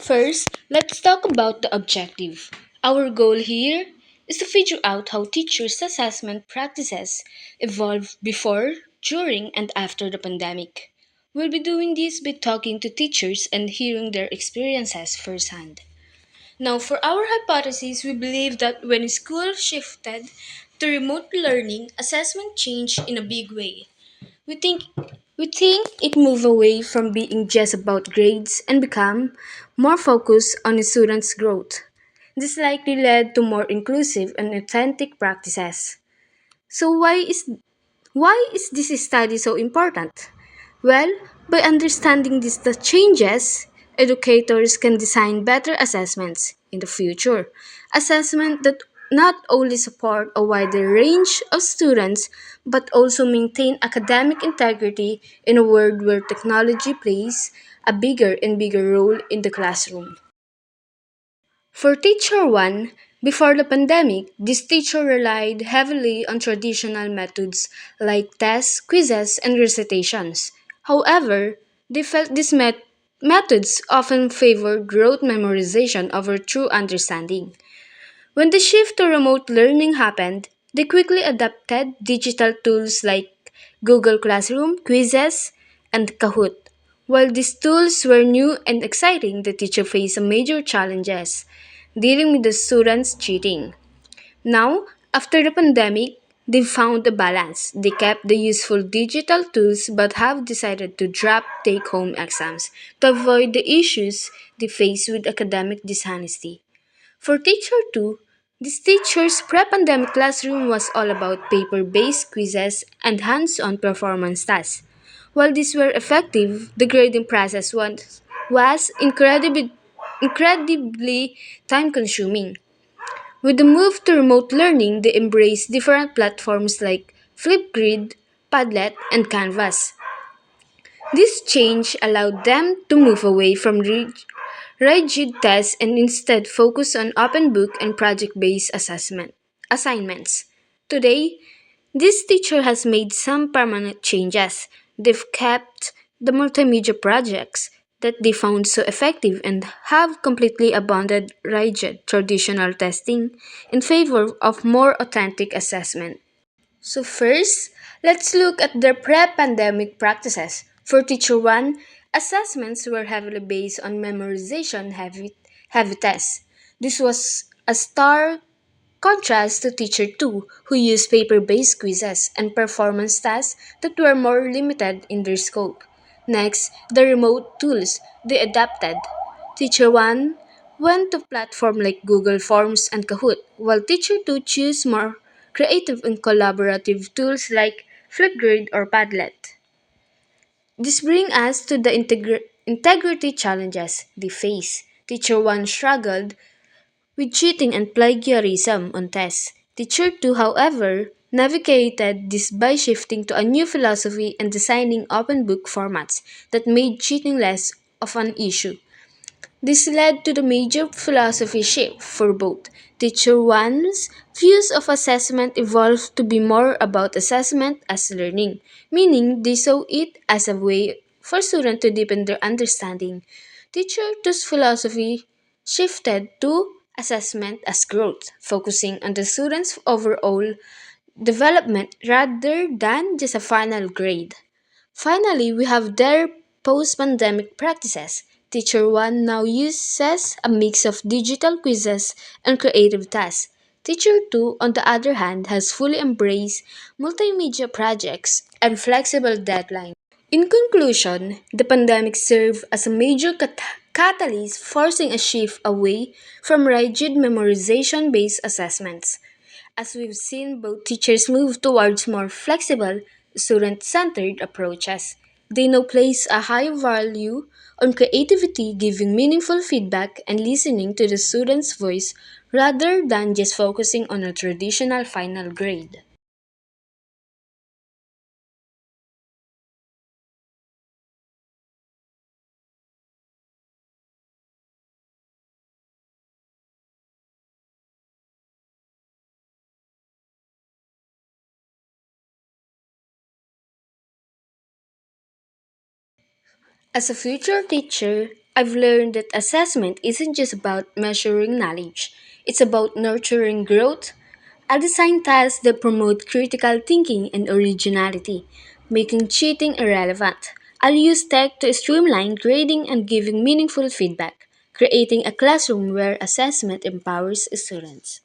First, let's talk about the objective. Our goal here is to figure out how teachers' assessment practices evolved before, during, and after the pandemic. We'll be doing this by talking to teachers and hearing their experiences firsthand. Now, for our hypothesis, we believe that when school shifted to remote learning, assessment changed in a big way. We think we think it moved away from being just about grades and become more focused on the students' growth. This likely led to more inclusive and authentic practices. So why is this study so important? Well, by understanding the changes, educators can design better assessments in the future. Assessment that not only support a wider range of students but also maintain academic integrity in a world where technology plays a bigger and bigger role in the classroom. For Teacher 1, before the pandemic, this teacher relied heavily on traditional methods like tests, quizzes, and recitations. However, they felt these methods often favored rote memorization over true understanding. When the shift to remote learning happened, they quickly adopted digital tools like Google Classroom, quizzes, and Kahoot. While these tools were new and exciting, the teacher faced major challenges dealing with the students cheating. Now, after the pandemic, they've found a balance. They kept the useful digital tools but have decided to drop take home exams to avoid the issues they face with academic dishonesty. For Teacher 2, this teacher's pre pandemic classroom was all about paper based quizzes and hands on performance tasks. While these were effective, the grading process was incredibly time consuming. With the move to remote learning, they embraced different platforms like Flipgrid, Padlet, and Canvas. This change allowed them to move away from rigid tests and instead focus on open book and project based assessment assignments. Today, this teacher has made some permanent changes. They've kept the multimedia projects that they found so effective and have completely abandoned rigid traditional testing in favor of more authentic assessment. So first, let's look at their pre-pandemic practices. For Teacher 1, assessments were heavily based on memorization heavy tests. This was a stark contrast to Teacher 2, who used paper-based quizzes and performance tasks that were more limited in their scope. Next, the remote tools they adapted. Teacher 1 went to platforms like Google Forms and Kahoot, while Teacher 2 chose more creative and collaborative tools like Flipgrid or Padlet. This brings us to the integrity challenges they face. Teacher 1 struggled with cheating and plagiarism on tests. Teacher 2, however, navigated this by shifting to a new philosophy and designing open book formats that made cheating less of an issue. This led to the major philosophy shift for both. Teacher 1's views of assessment evolved to be more about assessment as learning, meaning they saw it as a way for students to deepen their understanding. Teacher 2's philosophy shifted to assessment as growth, focusing on the student's overall development rather than just a final grade. Finally, we have their post pandemic practices. Teacher 1 now uses a mix of digital quizzes and creative tasks. Teacher 2, on the other hand, has fully embraced multimedia projects and flexible deadlines. In conclusion, the pandemic served as a major catalyst forcing a shift away from rigid memorization based assessments. As we've seen both teachers move towards more flexible, student centered approaches, they now place a high value on creativity, giving meaningful feedback and listening to the student's voice rather than just focusing on a traditional final grade. As a future teacher, I've learned that assessment isn't just about measuring knowledge, it's about nurturing growth. I'll design tasks that promote critical thinking and originality, making cheating irrelevant. I'll use tech to streamline grading and giving meaningful feedback, creating a classroom where assessment empowers students.